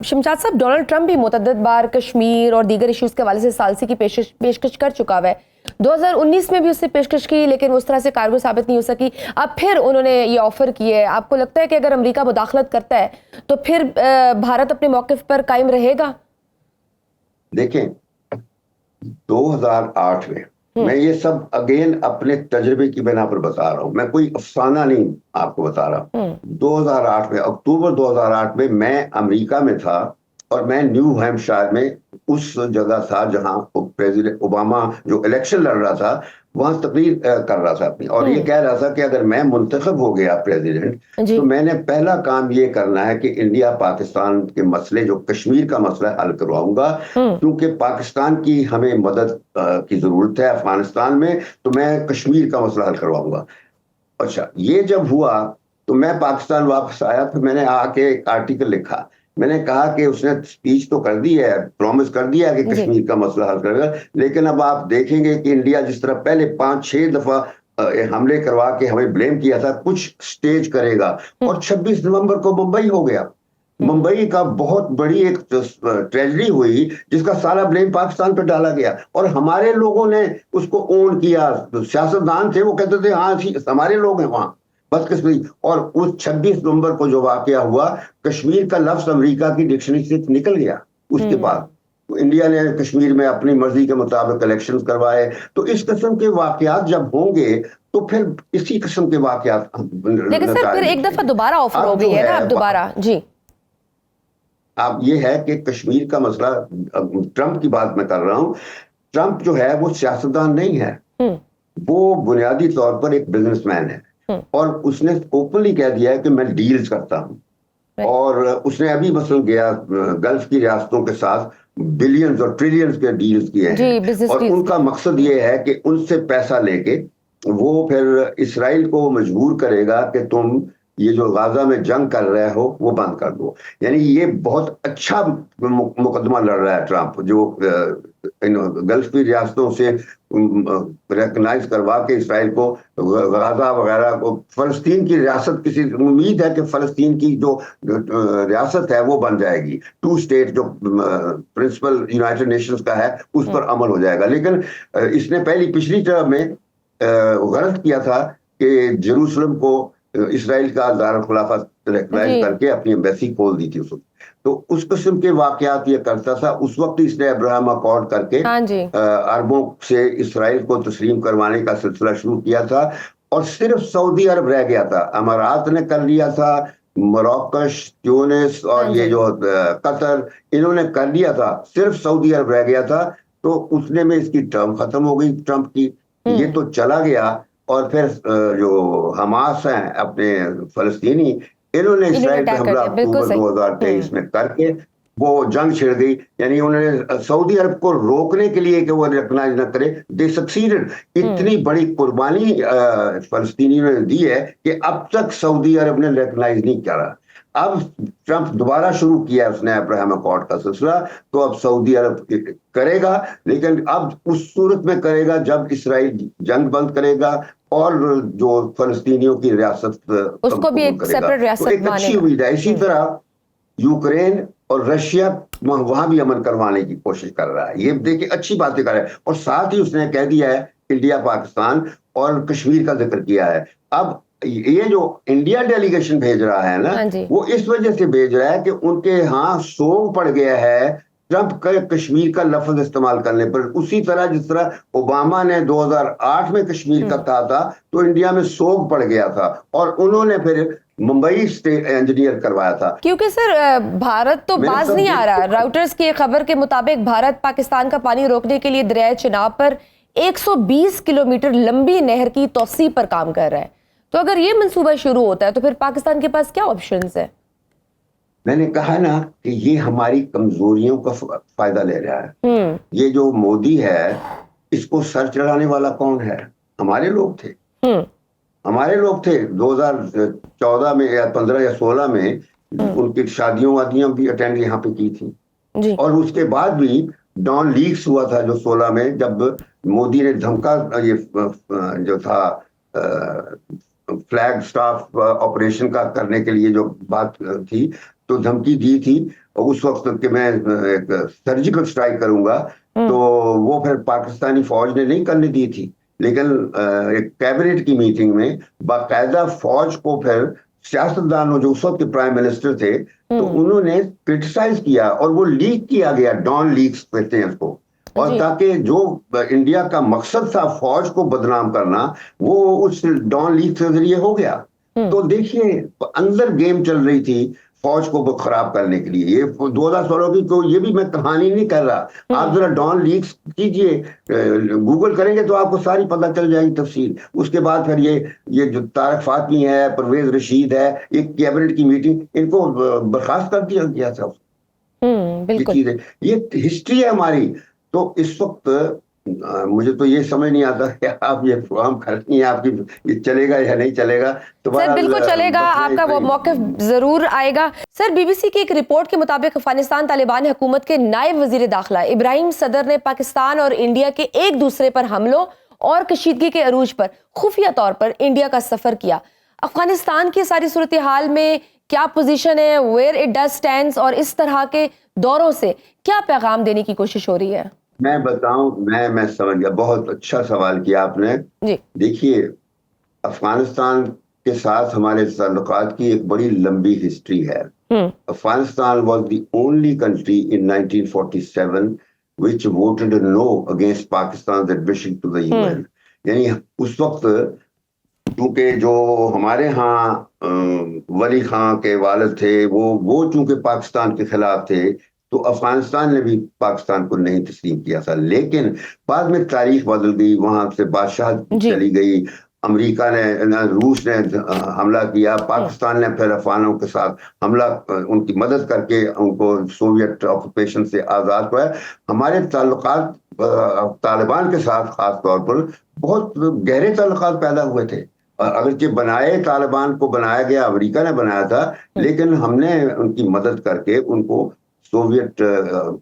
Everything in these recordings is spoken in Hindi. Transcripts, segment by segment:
शमशाद साहब, डोनाल्ड ट्रंप भी मुतअद्दिद बार कश्मीर और दीगर इश्यूज के हवाले से सालसी की पेशकश कर चुका है। 2019 में भी उसने पेशकश की, लेकिन उस तरह से कारगर साबित नहीं हो सकी। अब फिर उन्होंने ये ऑफर की है। आपको लगता है कि अगर अमेरिका मुदाखलत करता है तो फिर भारत अपने मौक़िफ़ पर कायम रहेगा? देखें, 2008 में मैं ये सब अगेन अपने तजर्बे की बिना पर बता रहा हूँ, मैं कोई अफसाना नहीं आपको बता रहा। 2008 में, अक्टूबर 2008 में मैं अमेरिका में था और मैं न्यू हैम्पशायर में उस जगह था जहां प्रेसिडेंट ओबामा जो इलेक्शन लड़ रहा था वहां तकरीर कर रहा था अपनी, और ये कह रहा था कि अगर मैं मुंतखब हो गया प्रेसिडेंट तो मैंने पहला काम ये करना है कि इंडिया पाकिस्तान के मसले, जो कश्मीर का मसला हल करवाऊंगा, क्योंकि पाकिस्तान की हमें मदद की जरूरत है अफगानिस्तान में, तो मैं कश्मीर का मसला हल करवाऊंगा। अच्छा, ये जब हुआ तो मैं पाकिस्तान वापस आया, तो मैंने आके एक आर्टिकल लिखा। मैंने कहा कि उसने स्पीच तो कर दी है, प्रॉमिस कर दिया कि कश्मीर का मसला हल करेगा, लेकिन अब आप देखेंगे कि इंडिया जिस तरह पहले 5-6 दफा हमले करवा के हमें ब्लेम किया था, कुछ स्टेज करेगा। और 26 नवंबर को मुंबई हो गया। मुंबई का बहुत बड़ी एक ट्रेजेडी हुई जिसका सारा ब्लेम पाकिस्तान पर डाला गया, और हमारे लोगों ने उसको ओन किया। सियासतदान थे, वो कहते थे हाँ हमारे लोग हैं वहां, बदकिस्मती। और उस 26 नवंबर को जो वाकया हुआ, कश्मीर का लफ्ज अमेरिका की डिक्शनरी से निकल गया। उसके बाद तो इंडिया ने कश्मीर में अपनी मर्जी के मुताबिक इलेक्शंस करवाए। तो इस किस्म के वाकयात जब होंगे तो फिर इसी किस्म के वाकयात। लेकिन सर फिर एक दफा दोबारा ऑफर हो गई है ना, अब दोबारा जी। अब ये है कि कश्मीर का मसला, ट्रंप की बात मैं कर रहा हूं, ट्रंप जो है वो सियासतदान नहीं है, वो बुनियादी तौर पर एक बिजनेसमैन है, और उसने ओपनली कह दिया है कि मैं डील्स करता हूं। और उसने अभी मसलन गया गल्फ की रियासतों के साथ बिलियंस और ट्रिलियंस के डील्स किए हैं, और उनका मकसद ये है कि उनसे पैसा लेके वो फिर इसराइल को मजबूर करेगा कि तुम ये जो गाजा में जंग कर रहे हो वो बंद कर दो। यानी ये बहुत अच्छा मुकदमा लड़ रहा है ट्रंप, जो गल्फ की रियासतों से रिकग्नाइज करवा के इसराइल को गाजा वगैरह को, फलस्तीन की रियासत, किसी उम्मीद है कि फलस्तीन की जो रियासत है वो बन जाएगी, 2 स्टेट जो प्रिंसिपल यूनाइटेड नेशंस का है उस पर अमल हो जाएगा। लेकिन इसने पिछली टर्म में गलत किया था कि जेरूसलम को इसराइल का दारुल खुलाफा रिकग्नाइज करके अपनी एम्बेसी खोल दी थी उसको। तो उस किस्म के वाकयात ये करता था। उस वक्त इसने अब्राहम अकॉर्ड करके अरबों से इसराइल को तस्लीम करवाने का सिलसिला शुरू किया था, और सिर्फ सऊदी अरब रह गया था। अमारात ने कर लिया था, मोरक्कश, ट्यूनिस और ये जो कतर, इन्होंने कर लिया था, सिर्फ सऊदी अरब रह गया था। तो उसने में इसकी टर्म खत्म हो गई ट्रंप की, ये तो चला गया। और फिर जो हमास हैं अपने फलस्तीनी, इन्होंने इसराइल पे हमला अक्टूबर 2023 में करके वो जंग छिड़ गई। यानी उन्होंने सऊदी अरब को रोकने के लिए कि वो रिकग्नाइज न करे, दे सक्सीडेड। इतनी बड़ी कुर्बानी फलस्तीनियों ने दी है कि अब तक सऊदी अरब ने रिकग्नाइज नहीं करा। अब ट्रंप दोबारा शुरू किया उसने अब्राहम अकॉर्ड का सिलसिला, तो अब सऊदी अरब करेगा, लेकिन अब उस सूरत में करेगा जब इसराइल जंग बंद करेगा और जो फलस्तीनियों की रियासत उसको भी एक सेपरेट रियासत तो एक अच्छी उम्मीद है। इसी तरह यूक्रेन और रशिया वहां भी अमन करवाने की कोशिश कर रहा है। ये देखिए अच्छी बातें कर रहा है, और साथ ही उसने कह दिया है इंडिया पाकिस्तान और कश्मीर का जिक्र किया है। अब ये जो इंडिया डेलीगेशन भेज रहा है ना, वो इस वजह से भेज रहा है कि उनके यहाँ सोग पड़ गया है ट्रंप का कश्मीर का लफ्ज इस्तेमाल करने पर। उसी तरह जिस तरह ओबामा ने 2008 में कश्मीर का कहा था, तो इंडिया में सोग पड़ गया था, और उन्होंने फिर मुंबई स्टेट इंजीनियर करवाया था। क्योंकि सर भारत तो बाज नहीं आ रहा। राउटर्स की खबर के मुताबिक भारत पाकिस्तान का पानी रोकने के लिए दरिया चिनाब पर 120 किलोमीटर लंबी नहर की तोसी पर काम कर रहा है। तो अगर ये मंसूबा शुरू होता है तो फिर पाकिस्तान के पास क्या ऑप्शंस है? मैंने कहा ना कि ये हमारी कमजोरियों का फायदा ले रहा है। ये जो मोदी है, इसको सर चढ़ाने वाला कौन है? हमारे लोग थे। हमारे लोग थे 2014 में या 15 या 16 में उनकी शादियों वादियां भी अटेंड यहाँ पे की थी। और उसके बाद भी डॉन लीक्स हुआ था जो 16 में, जब मोदी ने धमका, ये जो था फ्लैग स्टाफ ऑपरेशन का करने के लिए जो बात थी, तो धमकी दी थी और उस वक्त कि मैं एक सर्जिकल स्ट्राइक करूंगा, तो वो फिर पाकिस्तानी फौज ने नहीं करने दी थी। लेकिन एक कैबिनेट की मीटिंग में बाकायदा फौज को फिर सियासतदानों जो उस वक्त के प्राइम मिनिस्टर थे, तो उन्होंने क्रिटिसाइज किया और वो लीक किया गया, डॉन लीक्स कहते हैं उसको। और ताकि जो इंडिया का मकसद था फौज को बदनाम करना, वो उस डॉन लीक के जरिए हो गया। तो देखिए अंदर गेम चल रही थी फौज को खराब करने के लिए। ये 2016 की तो ये भी मैं कहानी नहीं कर रहा, आप जरा डॉन लीक्स कीजिए, गूगल करेंगे तो आपको सारी पता चल जाएगी तफसील। उसके बाद फिर ये जो तारक फातमी है, परवेज रशीद है, एक कैबिनेट की मीटिंग, इनको बर्खास्त कर दिया गया था। बिल्कुल। ये चीजें, ये हिस्ट्री है हमारी। तो इस वक्त मुझे तो ये समझ नहीं आता कि आप ये प्रोग्राम करती हैं, आपकी ये चलेगा या नहीं चलेगा। तो सर बिल्कुल चलेगा, आपका वो मौक़िफ़ जरूर आएगा। सर बीबीसी की एक रिपोर्ट के मुताबिक अफगानिस्तान तालिबान हुकूमत के नायब वजीर दाखिला इब्राहिम सदर ने पाकिस्तान और इंडिया के एक दूसरे पर हमलों और कशीदगी के अरूज पर खुफिया तौर पर इंडिया का सफर किया। अफगानिस्तान की सारी सूरत हाल में क्या पोजीशन है, वेयर इट डज स्टैंड्स, और इस तरह के दौरों से क्या पैगाम देने की कोशिश हो रही है? मैं बताऊं, मैं समझ गया, बहुत अच्छा सवाल किया आपने जी। देखिए अफगानिस्तान के साथ हमारे ताल्लुकात की एक बड़ी लंबी हिस्ट्री है। Afghanistan was the only country in 1947 which voted no against Pakistan's admission to the UN। यानी उस वक्त क्योंकि जो हमारे यहाँ वली खां के वालिद थे वो चूंकि पाकिस्तान के खिलाफ थे, तो अफगानिस्तान ने भी पाकिस्तान को नहीं तस्लीम किया था। लेकिन बाद में तारीख बदल गई, वहां से बादशाह चली गई, अमेरिका ने, रूस ने हमला किया, पाकिस्तान ने फिर अफगानों के साथ हमला, उनकी मदद करके उनको सोवियत ऑक्यूपेशन से आज़ाद हुआ। हमारे ताल्लुकात तालिबान के साथ खास तौर पर बहुत गहरे ताल्लुकात पैदा हुए थे। अगरचे बनाए तालिबान को बनाया गया, अमेरिका ने बनाया था, लेकिन हमने उनकी मदद करके उनको सोवियत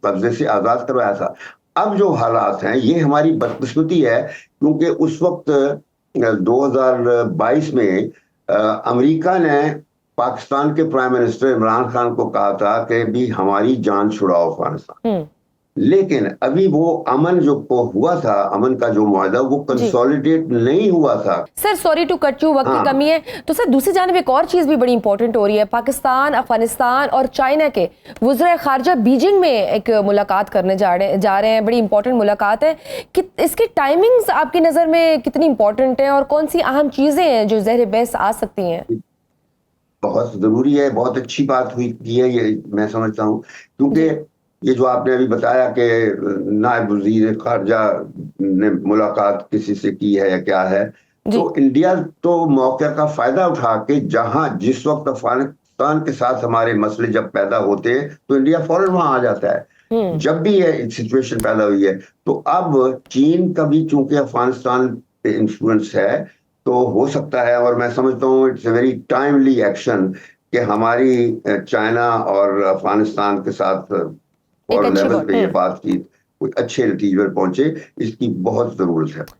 कब्जे से आजाद करवाया था। अब जो हालात हैं ये हमारी बदकिस्मती है, क्योंकि उस वक्त 2022 में अमेरिका ने पाकिस्तान के प्राइम मिनिस्टर इमरान खान को कहा था कि भी हमारी जान छुड़ाओ अफगानिस्तान। लेकिन अभी वो अमन जो हुआ था, अमन का जो मुआहदा, वो कंसोलिडेट नहीं हुआ था। Sir sorry to cut you, वक्त की कमी है। तो सर दूसरी जानिब एक और चीज भी बड़ी इंपॉर्टेंट हो रही है, पाकिस्तान, अफगानिस्तान और चाइना के वज़ीर ख़ारजा बीजिंग में एक मुलाकात करने जा रहे हैं। बड़ी इंपॉर्टेंट मुलाकात है कि इसकी टाइमिंग्स आपकी नज़र में कितनी इंपॉर्टेंट है और कौन सी अहम चीज़ें हैं जो ज़हर बहस आ सकती हैं? बहुत ज़रूरी है, बहुत अच्छी बात हुई है ये, मैं समझता हूँ, क्योंकि ये जो आपने अभी बताया कि नायब वज़ीर ख़ारजा ने मुलाकात किसी से की है या क्या है, तो इंडिया तो मौके का फायदा उठा के जहां जिस वक्त अफगानिस्तान के साथ हमारे मसले जब पैदा होते हैं तो इंडिया फौरन वहां आ जाता है। जब भी ये सिचुएशन पैदा हुई है, तो अब चीन का भी चूंकि अफगानिस्तान पे इन्फ्लुएंस है, तो हो सकता है, और मैं समझता हूँ it's a very timely action कि हमारी चाइना और अफगानिस्तान के साथ और लेवल पे ये बातचीत कोई अच्छे नतीजे पर पहुंचे, इसकी बहुत जरूरत है।